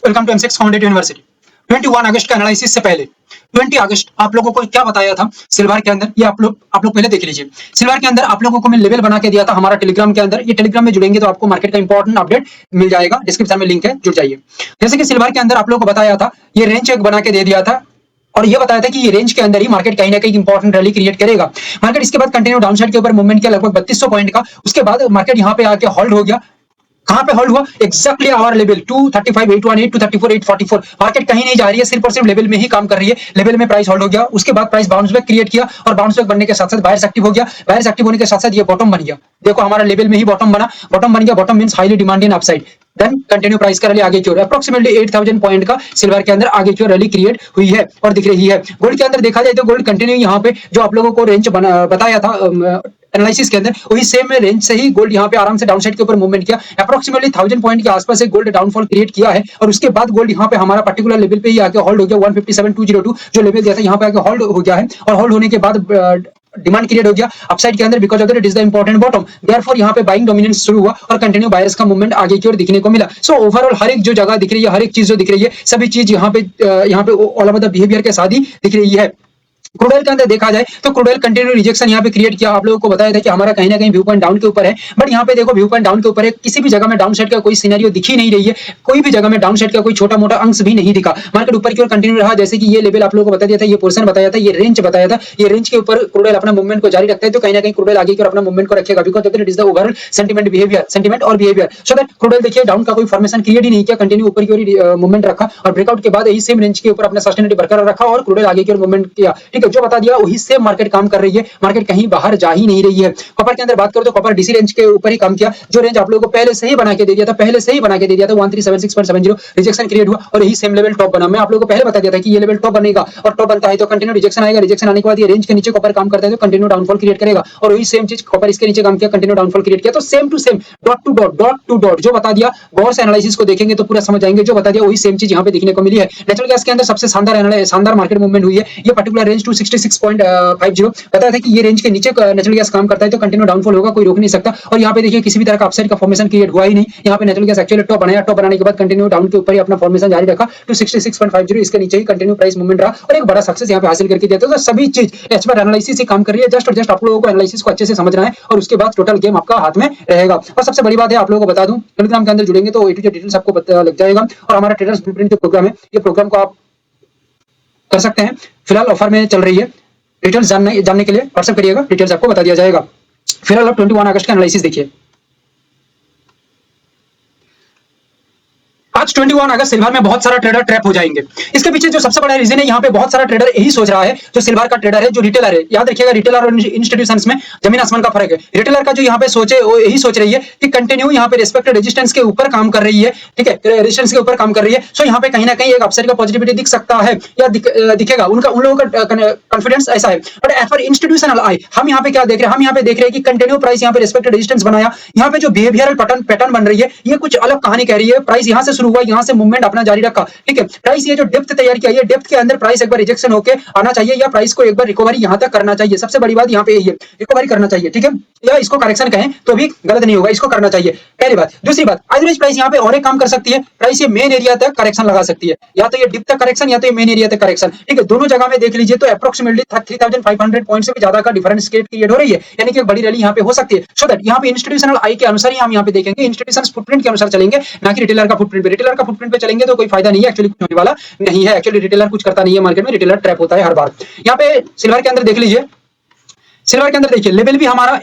Welcome to MCX founded university. 21 अगस्त का analysis से पहले 20 अगस्त आप लोगों को क्या बताया था सिल्वर के अंदर, ये आप लोग पहले देख लीजिए। सिल्वर के अंदर आप लोगों को मैं लेवल बना के दिया था हमारा टेलीग्राम के अंदर। ये टेलीग्राम में जुड़ेंगे तो आपको मार्केट का इंपॉर्टेंट अपडेट मिल जाएगा, डिस्क्रिप्शन में लिंक है, जुड़ जाइए। जैसे कि सिल्वर के अंदर आप लोगों को बताया था, ये रेंज एक बना के दे दिया था और ये बताया था कि ये रेंज के अंदर ही मार्केट कहीं ना कहीं इंपॉर्टेंट रैली क्रिएट करेगा। मार्केट इसके बाद कंटिन्यू डाउनसाइड के ऊपर मूवमेंट किया लगभग 3200 पॉइंट का। उसके बाद मार्केट यहाँ पे आके होल्ड हो गया। कहां पे होल्ड हुआ? Exactly our level 235,818 234,844। मार्केट कहीं नहीं जा रही है, सिर्फ और सिर्फ लेवल में ही काम कर रही है। लेवल में प्राइस होल्ड हो गया। उसके बाद प्राइस बाउंस बैक क्रिएट किया और बाउंस बैक बनने के साथ साथ बायर्स एक्टिव हो गया। बायर्स एक्टिव होने के साथ साथ ये बॉटम बन गया। देखो हमारा लेवल में ही बॉटम बना। बॉटम बन गया। Bottom means highly demand in upside. Then continue price का रैली आगे की ओर अप्रोक्सीमेटली 8000 पॉइंट का सिल्वर के अंदर आगे की ओर रैली क्रिएट हुई है और दिख रही है। गोल्ड के अंदर देखा जाए तो गोल्ड कंटिन्यू यहाँ पे जो आप लोगों को रेंज बताया था एनालिसिस के अंदर, वही सेम रेंज से ही गोल्ड यहाँ पे आराम से डाउनसाइड के ऊपर मूवमेंट किया। अप्रोक्सीमेटली 1000 पॉइंट के आसपास एक गोल्ड डाउनफॉल क्रिएट किया है और उसके बाद गोल्ड यहाँ पे हमारा पर्टिकुलर लेवल पे ही आके होल्ड हो गया। 157,202 जो लेवल दिया था यहाँ पे आके होल्ड हो गया है और होल्ड होने के बाद डिमांड क्रिएट हो गया अपसाइड के अंदर because of that it is the important bottom. Therefore यहाँ पे बाइंग डोमिनेंस शुरू हुआ और कंटिन्यू बायर्स का मूवमेंट आगे की ओर दिखने को मिला। सो ओवरऑल हर एक जो जगह दिख रही है, हर एक चीज जो दिख रही है, सभी चीज यहाँ पे ऑल ओवर द बिहेवियर के साथ ही दिख रही है। क्रूड ऑयल के अंदर देखा जाए तो क्रूड ऑयल कंटिन्यू रिजेक्शन यहाँ पे क्रिएट किया। आप लोगों को बताया था कि हमारा कहीं ना कहीं व्यू पॉइंट डाउन के ऊपर है, बट यहाँ पे देखो व्यू पॉइंट डाउन के ऊपर है। किसी भी जगह में डाउन साइड का कोई सिनेरियो दिख ही नहीं रही है। कोई भी जगह में डाउन साइड का कोई छोटा मोटा अंश भी नहीं दिखा। मार्केट ऊपर की ओर कंटिन्यू रहा। जैसे कि ये लेवल आप लोगों को बता दिया था, ये पोर्शन बताया था, ये रेंज बताया था। ये रेंज के ऊपर क्रूड ऑयल अपना मूवमेंट को जारी रखता है तो कहीं ना कहीं क्रूड ऑयल आगे की ओर अपना मूवमेंट को रखेगा because it is the overall sentiment और behaviour. So that crude oil देखिए डाउन का कोई फॉर्मेशन क्रिएट ही नहीं किया, कंटिन्यू ऊपर की ओर मूवमेंट रखा और ब्रेकआउट के बाद यही सेम रेंज के ऊपर अपना सस्टेनेबिलिटी बरकरार रखा और क्रूड ऑयल आगे की ओर मूवमेंट किया। ठीक है, जो बता दिया वही सेम मार्केट काम कर रही है। मार्केट कहीं बाहर जा ही नहीं रही है। कॉपर के अंदर बात करो तो कॉपर डीसी रेंज के ऊपर ही काम किया। जो रेंज आप लोगों को पहले से ही बना के दे दिया था, 1376.70 रिजेक्शन क्रिएट हुआ और यही सेम लेवल टॉप बना। मैं आप लोगों को पहले बता दिया था कि ये लेवल टॉप बनेगा और टॉप बनता है तो कंटिन्यू रिजेक्शन आएगा। रिजेक्शन आने के बाद ये रेंज के नीचे कॉपर काम करता है तो कंटिन्यू डाउनफॉल क्रिएट करेगा और वही सेम चीज कॉपर इसके नीचे काम किया, कंटिन्यू डाउनफॉल क्रिएट किया। तो same to same dot to dot जो बता दिया, गौर से एनालिसिस को देखेंगे तो पूरा समझ जाएंगे। जो बता दिया वही सेम चीज यहाँ पे देखने को मिली है। नेचुरल गैस के अंदर सबसे शानदार मार्केट मूवमेंट हुई है। ये पर्टिकुलर रेंज 266.50 बताया था कि ये रेंज के नीचे नेचुरल गैस काम करता है तो कंटिन्यू डाउनफॉल होगा, कोई रोक नहीं सकता। और यहाँ पे देखिए किसी भी तरह का अपसाइड का फॉर्मेशन क्रिएट हुआ ही नहीं। यहाँ पे नेचुरल गैस एक्चुअली टॉप बनाया, टॉप बनाने के बाद कंटिन्यू डाउन के ऊपर ही अपना फॉर्मेशन जारी रखा 266.50 इसके नीचे ही कंटिन्यू प्राइस मूवमेंट रहा और एक बड़ा सक्सेस यहाँ पे हासिल करके दिया। तो सभी चीज एज पर एनालिसिस से काम कर रही है। जस्ट और जस्ट आप लोगों को एनालिसिस को अच्छे से समझना है और उसके बाद टोटल गेम आपका हाथ में रहेगा। और सबसे बड़ी बात है आप लोगों को बता दूं, टेलीग्राम के अंदर जुड़ेंगे तो ए टू जेड डिटेल्स आपको पता लग जाएगा। और हमारा ट्रेडर्स ब्लूप्रिंट जो प्रोग्राम है, ये प्रोग्राम को आप कर सकते हैं। फिलहाल ऑफर में चल रही है। डिटेल्स जानने के लिए व्हाट्सएप करिएगा, डिटेल्स आपको बता दिया जाएगा। फिलहाल आप 21 अगस्त का एनालिसिस देखिए। आज 21 अगस्त सिल्वर में बहुत सारा ट्रेडर ट्रैप हो जाएंगे। इसके पीछे जो सबसे बड़ा रीजन है, यहाँ पे बहुत सारा ट्रेडर यही सोच रहा है, जो सिल्वर का ट्रेडर है, जो रिटेलर है। याद रखिएगा रिटेलर और इंस्टीट्यूशंस में जमीन आसमान का फर्क है। रिटेलर का जो यहाँ पे सोचे वो यही सोच रही है कि कंटिन्यू यहाँ पे रिस्पेक्टेड रेजिस्टेंस के ऊपर काम कर रही है। ठीक है, रेजिस्टेंस के ऊपर काम कर रही है। सो यहाँ पे कहीं ना कहीं एक अपसाइड का पॉजिटिविटी दिख सकता है या दिखेगा। उन लोगों का कॉन्फिडेंस ऐसा है। बट एज फॉर इंस्टीट्यूशनल आई हम यहाँ पे क्या देख रहे हैं? हम यहाँ पे देख रहे हैं कि कंटिन्यू प्राइस यहाँ पे रिस्पेक्टेड रेजिस्टेंस बनाया। यहाँ पे जो बिहेवियरल पैटर्न बन रही है, ये कुछ अलग कहानी कह रही है। प्राइस यहाँ से शुरू हुआ, यहाँ से मूवमेंट अपना जारी रखा। ठीक है, प्राइस ये जो डेप्थ तैयार किया, ये डेप्थ के अंदर प्राइस एक बार रिजेक्शन होके आना चाहिए या प्राइस को एक बार रिकवरी यहां तक करना चाहिए। सबसे बड़ी बात यहां पे यही है, रिकवरी करना चाहिए। ठीक है, या इसको करेक्शन कहें तो भी गलत नहीं होगा, इसको करना चाहिए। पहली बात। दूसरी बात, एवरेज प्राइस यहां पे और एक काम कर सकती है। प्राइस ये मेन एरिया तक करेक्शन लगा सकती है, या तो ये डिप तक करेक्शन या तो ये मेन एरिया तक करेक्शन। ठीक है, दोनों जगह में देख लीजिए तो अप्रोक्सीमेटली 3500 पॉइंट से भी ज्यादा का डिफरेंस क्रिएट हो रही है, यानी कि एक बड़ी रैली यहां पे हो सकती है। सो दैट यहां पे इंस्टीट्यूशनल आई के अनुसार ही हम यहां पे देखेंगे, इंस्टीट्यूशनल फुटप्रिंट के अनुसार चलेंगे, ना कि रिटेलर का फुटप्रिंट पे। रिटेलर का फुटप्रिंट पे चलेंगे तो कोई फायदा नहीं है, एक्चुअली कुछ होने वाला नहीं है। एक्चुअली रिटेलर कुछ करता नहीं है मार्केट में, रिटेलर ट्रैप होता है हर बार। यहाँ पे सिल्वर के अंदर देख लीजिए, सिल्वर के अंदर देखिए लेवल भी हमारा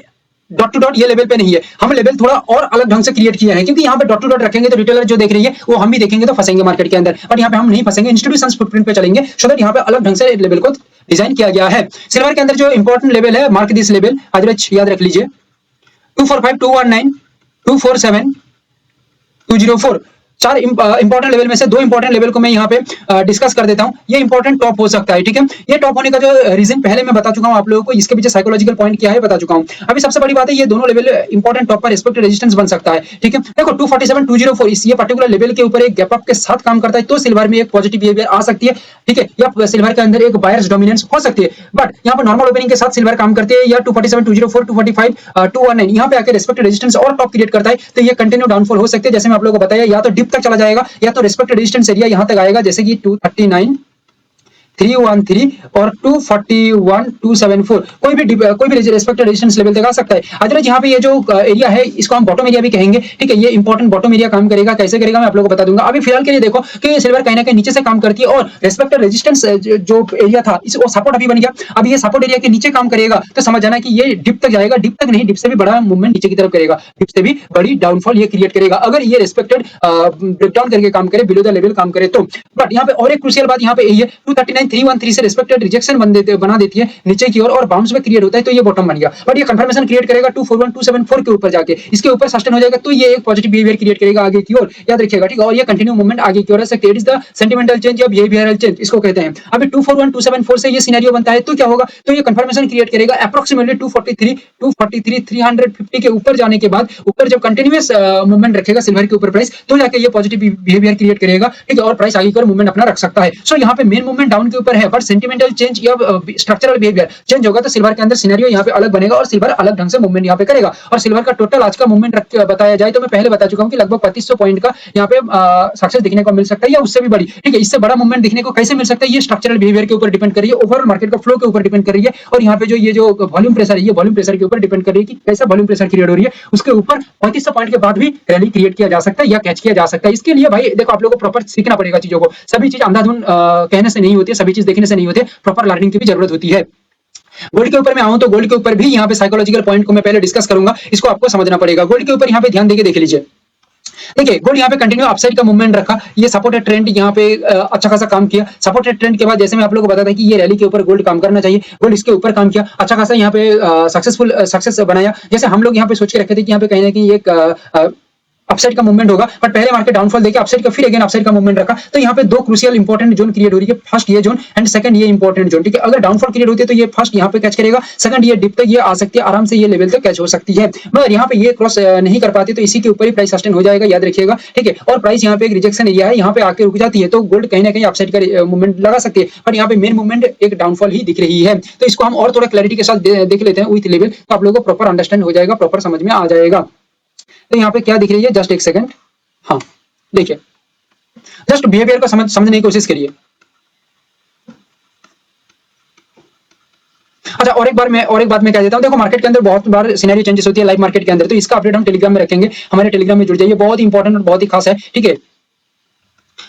डॉट टू डॉट ये लेवल पे नहीं है। हम लेवल थोड़ा और अलग ढंग से क्रिएट किए हैं, क्योंकि यहाँ पे डॉट टू डॉट रखेंगे तो रिटेलर जो देख रही है वो हम भी देखेंगे तो फंसेंगे मार्केट के अंदर। और यहाँ पे हम नहीं फंसेंगे, इंस्टीट्यूशंस फुटप्रिंट पे चलेंगे सो दैट यहाँ पे अलग ढंग से लेवल को डिजाइन किया गया है। सिल्वर के अंदर जो इंपॉर्टेंट लेवल है, मार्क दिस लेवल, याद रख लीजिए 245, 219, 247, 204। चार इंपॉर्टेंट लेवल में से दो इंपॉर्टेंट लेवल को मैं यहाँ पे डिस्कस कर देता हूँ। ये इंपॉर्टेंट टॉप हो सकता है। ठीक है, ये टॉप होने का जो रीजन पहले मैं बता चुका हूँ आप लोगों को, इसके पीछे साइकोलॉजिकल पॉइंट क्या है बता चुका हूँ। अभी सबसे बड़ी बात है, ये दोनों लेवल इंपॉर्टेंट टॉप पर रिस्पेक्टेड रेजिस्टेंस बन सकता है। ठीक है, देखो 247, 204 इस ये पर्टिकुलर लेवल के ऊपर एक गैप अप के साथ काम करता है तो सिल्वर में एक पॉजिटिव बिहेवियर आ सकती है। ठीक है, या सिल्वर के अंदर एक बायर्स डोमिनेंस हो सकती है। बट यहाँ पर नॉर्मल ओपनिंग के साथ सिल्वर काम करते हैं, या 247, 204, 245, 219 यहाँ पे आकर रिस्पेक्टेड रेजिस्टेंस और टॉप क्रिएट करता है तो ये कंटिन्यू डाउनफॉल हो सकते हैं। जैसे मैं आप लोगों को बताया, या तो डिप तक चला जाएगा, या तो रेस्पेक्टेड रेजिस्टेंस एरिया यहां तक आएगा, जैसे कि 239,313 और 241,274, कोई भी रेस्पेक्टेड रेजिस्टेंस लेवल तक आ सकता है। अदरवाइज यहाँ पे ये जो एरिया है इसको हम बॉटम एरिया भी कहेंगे, ठीक है। ये इंपॉर्टेंट बॉटम एरिया काम करेगा, कैसे करेगा मैं आप लोगों को बता दूंगा। अभी फिलहाल के लिए देखो कि सिल्वर कहीं ना कहीं नीचे से काम करती है, और रेस्पेक्टेड रेजिस्टेंस जो एरिया था वो सपोर्ट अभी बन गया। अब ये सपोर्ट एरिया के नीचे काम करेगा तो समझ जाना कि ये डिप तक जाएगा, डिप तक नहीं, डिप से भी बड़ा मूवमेंट नीचे की तरफ करेगा, डिप से भी बड़ी डाउनफॉल ये क्रिएट करेगा अगर ये रेस्पेक्टेड ब्रेकडाउन करके काम करे, बिलो द लेवल काम करे तो। बट यहाँ पे और एक क्रूशियल बात यहाँ पे यही है, 239,313 से रेस्पेक्टेड रिजेक्शन बना देती है नीचे की ओर और बाउंस में क्रिएट होता है, तो ये बॉटम बन गया। बट ये कंफर्मेशन क्रिएट करेगा 241,274 के ऊपर जाके, इसके ऊपर सस्टेन हो जाएगा, तो ये एक पॉजिटिव बिहेवियर क्रिएट करेगा आगे की ओर, याद रखिएगा, ठीक है। और ये कंटिन्यू मूवमेंट आगे की ओर है सकती है, it is the sentimental change या बिहेवियरल चेंज इसको कहते हैं। अभी 241,274 से ये सिनेरियो बनता है तो क्या होगा, तो ये कंफर्मेशन क्रिएट करेगा अप्रोक्सीमेटली 243,350 के ऊपर जाने के बाद, ऊपर जब कंटिन्यूअस मूवमेंट रखेगा सिल्वर के ऊपर प्राइस, तो जाके ये पॉजिटिव बिहेवियर क्रिएट करेगा, ठीक है, और प्राइस आगे की ओर मूवमेंट अपना रख सकता है। सो यहाँ पे मेन मूवमेंट डाउन के ऊपर है, बट सेंटिमेंटल चेंज या स्ट्रक्चरल बिहेवियर चेंज होगा तो सिल्वर के अंदर सिनेरियो यहाँ पे अलग बनेगा और सिल्वर अलग ढंग से मूवमेंट यहाँ पे करेगा। और सिल्वर का टोटल आज का मूवमेंट बताया जाए तो मैं पहले बता चुका हूँ कि लगभग 2500 पॉइंट का यहाँ पे सक्सेस दिखने को मिल सकता है, या उससे भी बड़ी, ठीक है। इससे बड़ा मूवमेंट दिखने को कैसे मिल सकता है, ये स्ट्रक्चरल बिहेवियर के ऊपर डिपेंड कर रही है, ओवरऑल मार्केट का फ्लो के ऊपर डिपेंड कर रही है, और यहाँ पे जो ये जो वॉल्यूम प्रेशर है, ये वॉल्यूम प्रेशर के ऊपर डिपेंड कर रही है कि कैसा वॉल्यूम प्रेशर क्रिएट हो रही है, उसके ऊपर 3500 पॉइंट के बाद भी रैली क्रिएट किया जा सकता है या कैच किया जा सकता है। इसके लिए भाई देखो आप लोगों को प्रॉपर सीखना पड़ेगा चीजों को, सभी चीज अंधाधुन कहने से नहीं होती है, सभी चीज देखने से नहीं होती है, प्रॉपर लर्निंग की भी जरूरत होती है। गोल्ड के ऊपर मैं आऊं तो गोल्ड के ऊपर भी यहाँ पे साइकोलॉजिकल पॉइंट को मैं पहले डिस्कस करूंगा, इसको आपको समझना पड़ेगा। गोल्ड के ऊपर यहाँ पे ध्यान देके देख लीजिए, देखिए गोल्ड यहाँ पे कंटिन्यू अपसाइड का मूवमेंट रखा, ये सपोर्टेड ट्रेंड यहाँ पे अच्छा खासा काम किया। सपोर्टेड ट्रेंड के बाद जैसे मैं आप लोगों को बताता कि ये रैली के ऊपर गोल्ड काम करना चाहिए, गोल्ड इसके ऊपर काम किया, अच्छा खासा यहाँ पे सक्सेस बनाया। जैसे हम लोग यहाँ पे सोच के रखे थे कि यहाँ पे कहीं ना कहीं एक अपसाइड का मूवमेंट होगा, बट पहले मार्केट डाउनफॉल देके अपसाइड का फिर अगेन अपसाइड का मूवमेंट रखा, तो यहाँ पे दो क्रूशियल इंपॉर्टेंट जोन क्रिएट हो रही है, फर्स्ट ये जोन एंड सेकंड ये इंपॉर्टेंट जोन, ठीक है। अगर डाउनफॉल क्रिएट होती है तो ये फर्स्ट यहाँ पे कैच करेगा, सेकंड ये डिप तक ये आ सकती है, आराम से ये लेवल तक कैच हो सकती है, मगर यहाँ पे ये क्रॉस नहीं कर पाती तो इसी के ऊपर ही प्राइस सस्टेन हो जाएगा, याद रखिएगा, ठीक है। और प्राइस यहाँ पे एक रिजेक्शन एरिया है, यहाँ पे आके रुक जाती है तो गोल्ड कहीं ना कहीं अपसाइड का मूवमेंट लगा सकती है, बट यहाँ पे मेन मूवमेंट एक डाउनफॉल ही दिख रही है। तो इसको हम और थोड़ा क्लैरिटी के साथ देख लेते हैं विथ लेवल, तो आप लोगों को प्रॉपर अंडरस्टैंड हो जाएगा, प्रॉपर समझ में आ जाएगा। तो यहाँ पे क्या दिख रही है, जस्ट एक सेकंड, हाँ देखिए, जस्ट बिहेवियर को समझने की कोशिश करिए। अच्छा, और एक बात मैं कह देता हूं, देखो मार्केट के अंदर बहुत बार सिनेरियो चेंजेस होती है लाइव मार्केट के अंदर, तो इसका अपडेट हम टेलीग्राम में रखेंगे, हमारे टेलीग्राम में जुड़ जाइए, बहुत ही इंपॉर्टेंट और बहुत ही खास है, ठीक है।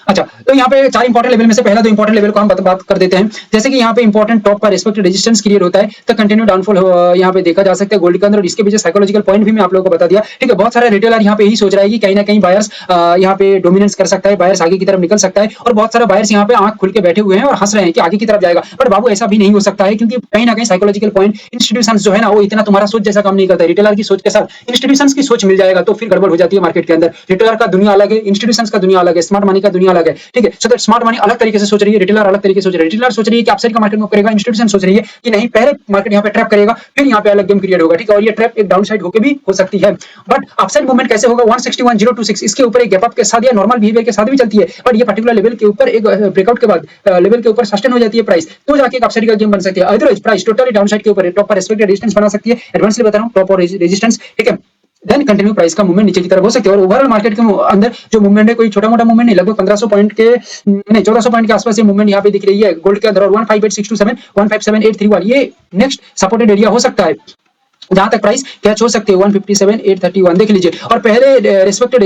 अच्छा, तो यहाँ पे चार इंपॉर्टेंट लेवल में से पहला दो इंपॉर्टेंट लेवल को हम बात कर देते हैं। जैसे कि यहाँ पे इंपॉर्टेंट टॉप का रेस्पेक्टेड रेजिस्टेंस क्रिएट होता है तो कंटिन्यू डाउनफॉल यहाँ पे देखा जा सकता है गोल्ड के अंदर, और इसके पीछे साइकोलॉजिकल पॉइंट भी मैं आप लोगों को बता दिया, ठीक है। बहुत सारे रिटेलर यहाँ पे यही सोच रहा है कि कहीं ना कहीं बायर्स यहाँ पे डोमिनेंस कर सकता है, बायर्स आगे की तरफ निकल सकता है, और बहुत सारे बायर्स यहाँ पे आंख खुल के बैठे हुए हैं और हंस रहे हैं कि आगे की तरफ जाएगा, बट बाबू ऐसा भी नहीं हो सकता है, क्योंकि कहीं ना कहीं साइकोलॉजिकल पॉइंट इंस्टीट्यूशन जो है ना वो इतना तुम्हारा सोच जैसा काम नहीं करता है। रिटेलर की सोच के साथ इंस्टीट्यूशंस की सोच मिल जाएगा तो फिर गड़बड़ हो जाती है मार्केट के अंदर। रिटेलर का दुनिया अलग है, इंस्टीट्यूशंस का दुनिया अलग है, स्मार्ट मनी का दुनिया अलग है, ठीक है। सो स्मार्ट मनी अलग तरीके से सोच रही है, रिटेलर अलग तरीके से सोच रही है। रिटेलर सोच रही है कि अपसाइड का मार्केट में करेगा, इंस्टीट्यूशन सोच रही है कि नहीं पहले मार्केट यहाँ पे ट्रैप करेगा फिर यहाँ पे अलग गेम क्रिएट होगा, ठीक है। और ये ट्रैप एक डाउन साइड होकर भी हो सकती है, बट अपसाइड मूवमेंट कैसे होगा, 161,026 इसके ऊपर एक गैप अप के साथ या नॉर्मल बिहेवियर के साथ भी चलती है, बट ये पर्टिकुलर लेवल के ऊपर एक ब्रेकआउट के बाद लेवल के ऊपर सस्टेन हो जाती है प्राइस, तो जाके एक अपसाइड का गेम बन सकती है। Otherwise price totally down side के ऊपर टॉप पर रेस्पेक्टेड रेजिस्टेंस बना सकती है, एडवांसली बता रहा हूं, टॉप और रेजिस्टेंस, ठीक है। देन कंटिन्यू प्राइस का मूवमेंट नीचे की तरफ हो सकती है, और ओवरऑल मार्केट के अंदर जो मूवमेंट है कोई छोटा मोटा मूवमेंट नहीं, लगभग 1500 पॉइंट के नहीं 1400 पॉइंट के आसपास ये मूवमेंट यहाँ पे दिख रही है गोल्ड के अंदर, और 158627 157831 ये नेक्स्ट सपोर्टेड एरिया हो सकता है, जहां तक प्राइस कैच हो सकते हैं 157,831 देख लीजिए। और पहले रिस्पेक्टेड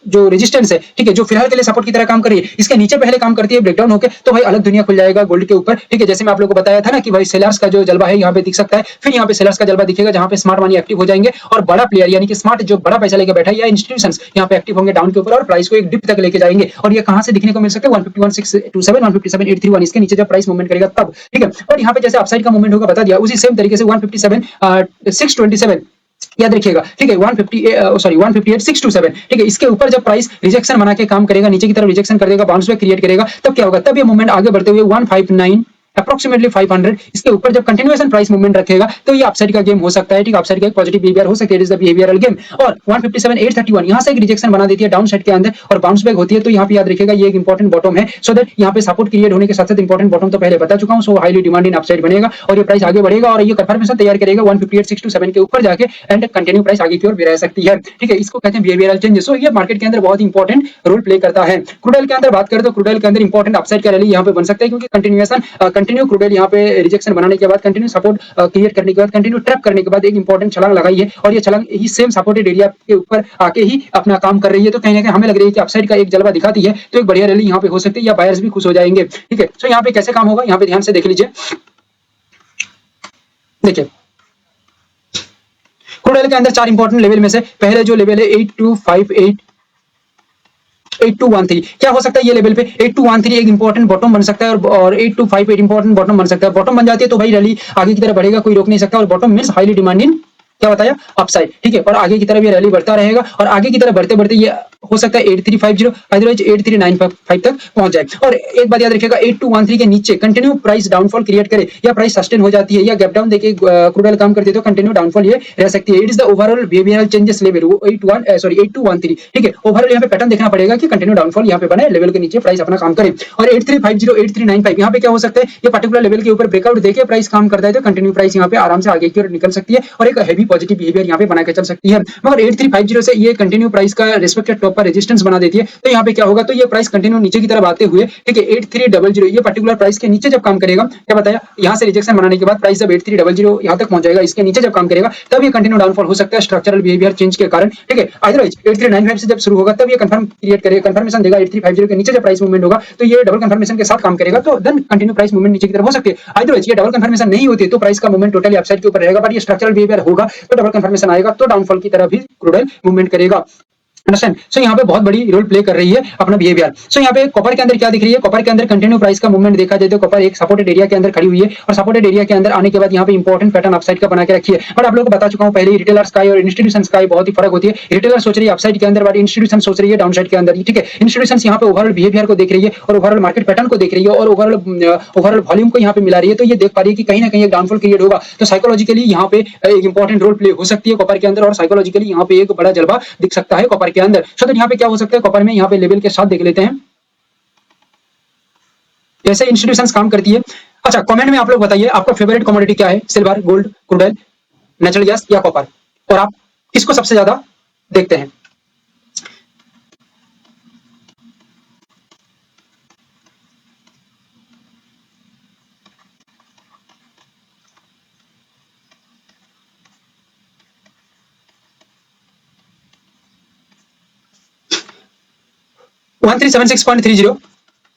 जो रेजिस्टेंस है, ठीक है, जो फिलहाल के लिए सपोर्ट की तरह काम कर रही है, इसके नीचे पहले काम करती है ब्रेकडाउन होकर, तो भाई अलग दुनिया खुल जाएगा गोल्ड के ऊपर, ठीक है। जैसे मैं आप लोगों को बताया था ना कि भाई सेलर्स का जो जलवा है यहाँ पे दिख सकता है, फिर यहाँ पे सेलर्स का जलवा दिखेगा जहां पे स्मार्ट मनी एक्टिव हो जाएंगे और बड़ा प्लेयर यानी कि स्मार्ट जो बड़ा पैसा लेकर बैठा है या इंस्टीट्यूशंस यहाँ पे एक्टिव होंगे डाउन के ऊपर और प्राइस को एक डिप तक लेके जाएंगे। और ये कहां से दिखने को मिल सकता है 151,627 157,831 इसके नीचे जब प्राइस मूवमेंट करेगा तब, ठीक है। और यहाँ पे जैसे अपसाइड का मूवमेंट होगा बता दिया, उसी सेम तरीके से 157,627 याद रखिएगा, ठीक है। 158,627, ठीक है। इसके ऊपर जब प्राइस रिजेक्शन बना के काम करेगा, नीचे की तरफ रिजेक्शन कर देगा, बाउंस बैक क्रिएट करेगा, तब क्या होगा, तब ये मूवमेंट आगे बढ़ते हुए 159 अप्रोक्सीमेटली 500 इसके ऊपर जब कंटिन्यूएशन प्राइस मूवमेंट रखेगा तो ये अपसाइड का गेम हो सकता है, ठीक है, अपसाइड का एक पॉजिटिव बिहेवियर हो सकता है, it is the behavioural game. और 157,831 यहां से एक रिजेक्शन बना देती है डाउन साइड के अंदर और बाउंस बैक होती है, तो यहाँ पे याद रखिएगा ये एक इंपॉर्टेंट बॉटम है, सो दैट यहाँ पे सपोर्ट क्रिएट होने के साथ साथ इंपॉर्टेंट बॉटम तो पहले बता चुका हूं, सो हाईली डिमांडिंग अपसाइड बनेगा और ये प्राइस आगे बढ़ेगा और ये कंफर्मेशन तैयार करेगा 158,627 के ऊपर जाके एंड कंटिन्यू प्राइस आगे की ओर भी रह सकती है, ठीक है, इसको कहते हैं बिहेवियरल चेंजेस। सो ये मार्केट के अंदर बहुत इंपॉर्टेंट रोल प्ले करता है। क्रूड ऑयल के अंदर बात करें तो क्रूड ऑयल के अंदर इंपॉर्टेंट अपसाइड का रैली यहाँ पे बन सकता है, क्योंकि कंटिन्यू क्रूड ऑयल यहाँ पे रिजेक्शन बनाने के बाद कंटिन्यू सपोर्ट क्रिएट करने के बाद कंटिन्यू ट्रैप करने के बाद एक इंपॉर्टेंट छलांग लगाई है और ये छलांग ही सेम सपोर्टेड एरिया के ऊपर आके ही अपना काम कर रही है, तो कहीं ना कहीं हमें लग रही है कि अपसाइड का एक जलवा दिखाती है, तो एक बढ़िया रैली यहाँ पे हो सकती है या बायर्स भी खुश हो जाएंगे, ठीक है। सो यहाँ पे कैसे काम होगा यहाँ पे ध्यान से देख लीजिए। देखिए क्रूड ऑयल के अंदर चार इंपॉर्टेंट लेवल में से पहले जो लेवल है 8258 8213 क्या हो सकता है ये लेवल पे 8213 एक इंपॉर्टेंट बॉटम बन सकता है और 8258 इंपॉर्टेंट बॉटम बन सकता है। बॉटम बन जाती है तो भाई रैली आगे की तरफ बढ़ेगा, कोई रोक नहीं सकता, और बॉटम मींस हाईली डिमांडिंग क्या बताया अपसाइड, ठीक है, और आगे की तरफ ये रैली बढ़ता रहेगा और आगे की तरफ बढ़ते बढ़ते ये हो सकता है 8350 अदरवाइज 8395 तक पहुंच जाए। और एक बात याद रखिएगा 8213 के नीचे कंटिन्यू प्राइस डाउनफॉल क्रिएट करे या प्राइस सस्टेन हो जाती है या गैप डाउन देके क्रूड ऑयल काम करती है तो कंटिन्यू डाउनफॉल ये रह सकती है। It is the overall behavioural changes level 8213, ठीक है, ओवरऑल यहाँ पे पैटर्न देखना पड़ेगा कि कंटिन्यू डाउनफॉल यहाँ पे बने, लेवल के नीचे प्राइस अपना काम करे। और 8350 8395 यहाँ पे क्या हो सकता है, ये पर्टिकुलर लेवल के ऊपर ब्रेकआउट देके प्राइस काम करता है तो कंटिन्यू प्राइस यहाँ पे आराम से आगे की ओर निकल सकती है और एक हैवी पॉजिटिव बिहेवियर यहाँ पे बना के चल सकती है। मगर 8350 से ये कंटिन्यू प्राइस का रिस्पेक्टेड टॉप पर रेजिस्टेंस बना देती है, तो यहाँ पे क्या होगा, तो ये प्राइस कंटिन्यू नीचे की तरफ आते हुए, ठीक है, 8300 ये पर्टिकुलर प्राइस के नीचे जब काम करेगा, क्या बताया, यहाँ से रिजेक्शन बनाने के बाद प्राइस जब 8300 यहाँ तक पहुंच जाएगा, इसके नीचे जब काम करेगा तब ये कंटिन्यू डाउनफॉल हो सकता है स्ट्रक्चरल बिहेवियर चेंज के कारण, ठीक है। अदरवाइज 8395 से जब शुरू होगा तब ये कंफर्म क्रिएट करेगा, कंफर्मेशन देगा 8350 के नीचे जब प्राइस मूवमेंट होगा तो ये डबल कंफर्मेशन के साथ काम करेगा, तो देन कंटिन्यू प्राइस मूवमेंट नीचे की तरफ हो सकती है। अदरवाइज ये डबल कंफर्मेशन नहीं होती तो प्राइस का मूवमेंट टोटली अपसाइड के ऊपर रहेगा, बट ये स्ट्रक्चरल बिहेवियर होगा तो डबल कंफर्मेशन आएगा तो डाउनफॉल की तरफ भी क्रूड ऑयल मूवमेंट करेगा। अंडरस्टैंड। सो यहाँ पे बहुत बड़ी रोल प्ले कर रही है अपना बिहेवियर। सो यहाँ पे कॉपर के अंदर क्या दिख रही है, कॉपर के अंदर कंटिन्यू प्राइस का मूवमेंट देखा जाए तो कॉपर एक सपोर्टेड एरिया के अंदर खड़ी हुई है और सपोर्टेड एरिया के अंदर आने के बाद यहाँ पे इंपॉर्टेंट पैटर्न अपसाइड का बना के रखी है। बट आप लोगों को बता चुका हूँ पहले ही, रिटेलर्स का और इंस्टीट्यूशंस का बहुत ही फर्क होती है। रिटेलर सोच रही है अपसाइड के अंदर, बट इंस्टीट्यूशन सोच रही है डाउन साइड के अंदर, ठीक है। इंस्टीट्यूशन यहाँ पे ओवरऑल बिहेवियर को देख रही है और ओवरऑल मार्केट पैटर्न को देख रही है और ओवरऑल वॉल्यूम को यहाँ पे मिला रही है, तो ये देख पा रही है कि कहीं ना कहीं एक डाउनफॉल क्रिएट होगा, तो साइकोलॉजिकली यहाँ पे एक इंपॉर्टेंट रोल प्ले हो सकती है कॉपर के अंदर और साइकोलॉजिकली यहाँ पे एक बड़ा जलवा दिख सकता है कॉपर के अंदर। सो यहाँ पे क्या हो सकता है, कॉपर में यहाँ पे लेवल के साथ देख लेते हैं ऐसे इंस्टीट्यूशंस काम करती है। अच्छा, कमेंट में आप लोग बताइए आपका फेवरेट कमोडिटी क्या है, silver, gold, crude oil, natural gas या कॉपर, और आप किसको सबसे ज्यादा देखते हैं। वन 1376.30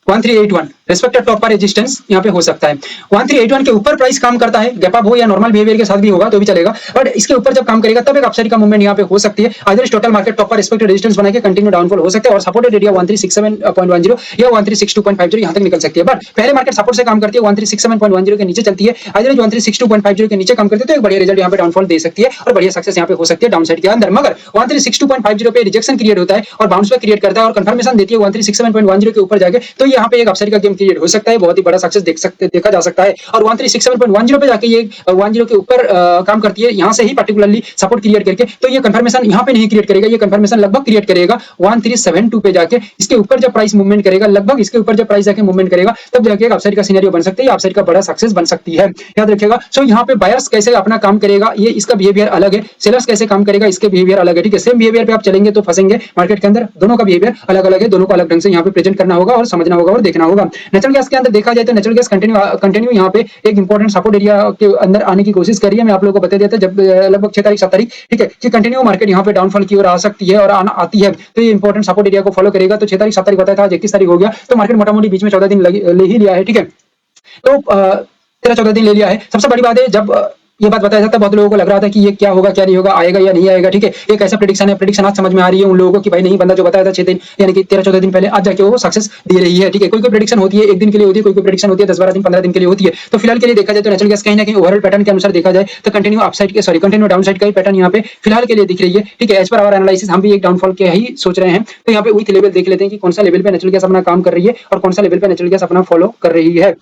1381 रिस्पेक्टेड टॉप का रेजिस्टेंस यहाँ पे हो सकता है। 1381 के ऊपर प्राइस काम करता है, गैप अप हो या नॉर्मल बिहेवियर के साथ भी होगा तो भी चलेगा, बट इसके ऊपर जब काम करेगा तब एक अपसाइड का मूवमेंट यहाँ पे हो सकती है। अदरवाइज टोटल मार्केट टॉप पर रिस्पेक्टेड रेजिस्टेंस बना के कंटिन्यू डाउनफॉल हो सकता है और सपोर्टेड एरिया 1367.10 या 1362.50 यहाँ तक निकल सकती है। बट पहले मार्केट सपोर्ट से काम करती है, 1367.10 के नीचे चलती है, अदरवाइज 1362.50 के नीचे काम करती है, तो एक बढ़िया रिजल्ट यहाँ पे डाउनफॉल दे सकती है और बढ़िया सक्सेस यहाँ पे हो सकती है डाउन साइड के अंदर। मगर 1362.50 पे रिजेक्शन क्रिएट होता है और बाउंस बैक क्रिएट करता है और कंफर्मेशन देती है 1367.10 के ऊपर जाके, तो यहाँ पे एक अपसाइड का गेम क्रिएट हो सकता है, बहुत ही बड़ा सक्सेस देखा जा सकता है। और 1367.10 पे जाके ये 10 के ऊपर काम करती है, यहाँ से ही पर्टिकुलरली सपोर्ट क्रिएट करके, तो ये कंफर्मेशन यहाँ पे नहीं क्रिएट करेगा, ये कंफर्मेशन लगभग क्रिएट करेगा 1372 पे जाके, इसके ऊपर जब प्राइस मूवमेंट करेगा, लगभग इसके ऊपर जब प्राइस जाके मूवमेंट करेगा तब जाके एक अपसाइड का सिनेरियो बन सकता है, अपसाइड का बड़ा सक्सेस बन सकती है, याद रखिएगा। सो यहाँ पे बायर्स कैसे अपना काम करेगा, ये इसका बिहेवियर अलग है, सेलर्स कैसे काम करेगा इसके बिहेवियर अलग है, ठीक है। सेम बिहेवियर पे आप चलेंगे तो फंसेंगे मार्केट के अंदर, दोनों का बिहेवियर अलग अलग है, दोनों को अलग ढंग से यहाँ पे प्रेजेंट करना होगा और समझना होगा और देखना होगा। नेचुरल गैस के अंदर देखा जाए तो नेचुरल गैस कंटिन्यू यहाँ पे एक इंपॉर्टेंट सपोर्ट एरिया के अंदर आने की कोशिश करी है। मैं आप लोगों को बता देता जब लगभग 6 तारीख 7 तारीख, ठीक है, कि कंटिन्यू मार्केट यहाँ पे डाउनफॉल की ओर आ सकती है और आती है, तो ये इंपॉर्टेंट सपोर्ट एरिया को फॉलो करेगा। तो 6 तारीख 7 तारीख बताया था, आज 21 तारीख हो गया, तो मार्केट मोटा मोटी बीच में 14 दिन ले ही लिया है, ठीक है। तो 13-14 दिन ले लिया है। सबसे बड़ी बात है, जब ये बात बताया जाता है बहुत लोगों को लग रहा था कि ये क्या होगा क्या नहीं होगा, आएगा या नहीं आएगा, ठीक है। एक ऐसा प्रेडिक्शन है, प्रेडिक्शन आज समझ में आ रही है उन लोगों को कि भाई नहीं, बंदा जो बताया था 6 दिन यानी कि 13-14 दिन पहले, आज जाके वो सक्सेस दे रही है, ठीक है। कोई कोई प्रेडिक्शन होती है 1 दिन के लिए होती है, कोई कोई प्रेडिक्शन होती है 10-12 दिन 15 दिन के लिए होती है। तो फिलहाल के लिए देखा जाए तो नेचुरल गैस कहीं ना कहीं ओवरऑल पैटर्न के अनुसार देखा जाए तो कंटिन्यू अपसाइड के कंटिन्यू डाउन साइड का ही पैटर्न यहाँ पे फिलहाल के लिए दिख रही है, ठीक है। एज पर आवर एनालिसिस हम भी एक डाउनफॉल के ही सोच रहे हैं। तो यहाँ पे वीक लेवल देख लेते हैं कि कौन सा लेवल पे नेचुरल गैस अपना काम कर रही है और कौन सा लेवल पे नेचुरल गैस अपना फॉलो कर रही है।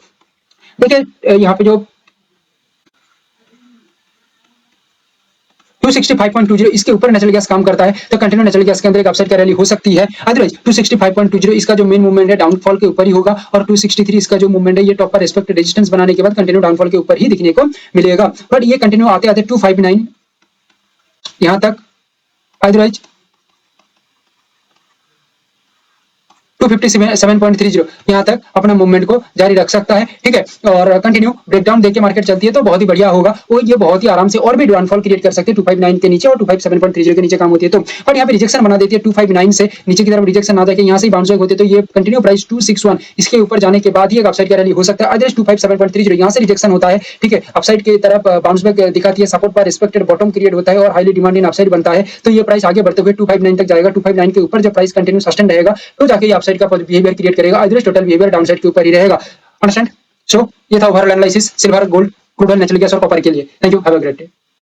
देखिए यहाँ पे जो 265.20 इसके ऊपर नेचुरल गैस काम करता है तो कंटिन्यू नेचुरल गैस के अंदर एक अपसाइड का रैली हो सकती है। अदरवाइज 265.20 इसका जो मेन मूवमेंट है डाउनफॉल के ऊपर ही होगा और 263 इसका जो मूवमेंट है ये टॉप पर रिस्पेक्ट रेजिस्टेंस बनाने के बाद कंटिन्यू डाउनफॉल के ऊपर ही दिखने को मिलेगा। बट ये कंटिन्यू आते आते 259 यहां तक, अदरवाइज 257.30 यहाँ तक अपना मूवमेंट को जारी रख सकता है। ठीक है, और कंटिन्यू ब्रेकडाउन देके मार्केट चलती है तो बहुत ही बढ़िया होगा। वो ये बहुत ही आराम से और भी डाउनफॉल क्रिएट कर सकते हैं 259 के नीचे और 257.30 के नीचे काम होती है तो। बट यहाँ पे रिजेक्शन बना देती है 259 से नीचे की तरफ रिजेक्शन ना जाके यहाँ से बाउंस बैक होते तो ये कंटिन्यू प्राइस 261 इसके ऊपर जाने के बाद ही एक अपसाइड का रैली हो सकता है। अदरवाइज 257.30 यहाँ से रिजेक्शन होता है। ठीक है, अपसाइड की तरफ बाउंस बैक दिखाती है, सपोर्ट पर रिस्पेक्टेड बॉटम क्रिएट होता है और हाईली डिमांड इन अपसाइड बनता है तो ये प्राइस आगे बढ़ते हुए 259 तक जाएगा। 259 के ऊपर जब प्राइस कंटिन्यू सस्टेन रहेगा तो जाके ये अपसाइड का बिहेवियर क्रिएट करेगा। अदरवाइज टोटल बिहेवियर डाउनसाइड के ऊपर ही रहेगा। अंडरस्टैंड? सो ये था overall analysis silver, gold, crude oil, natural gas और कॉपर के लिए। Thank you, have a great day.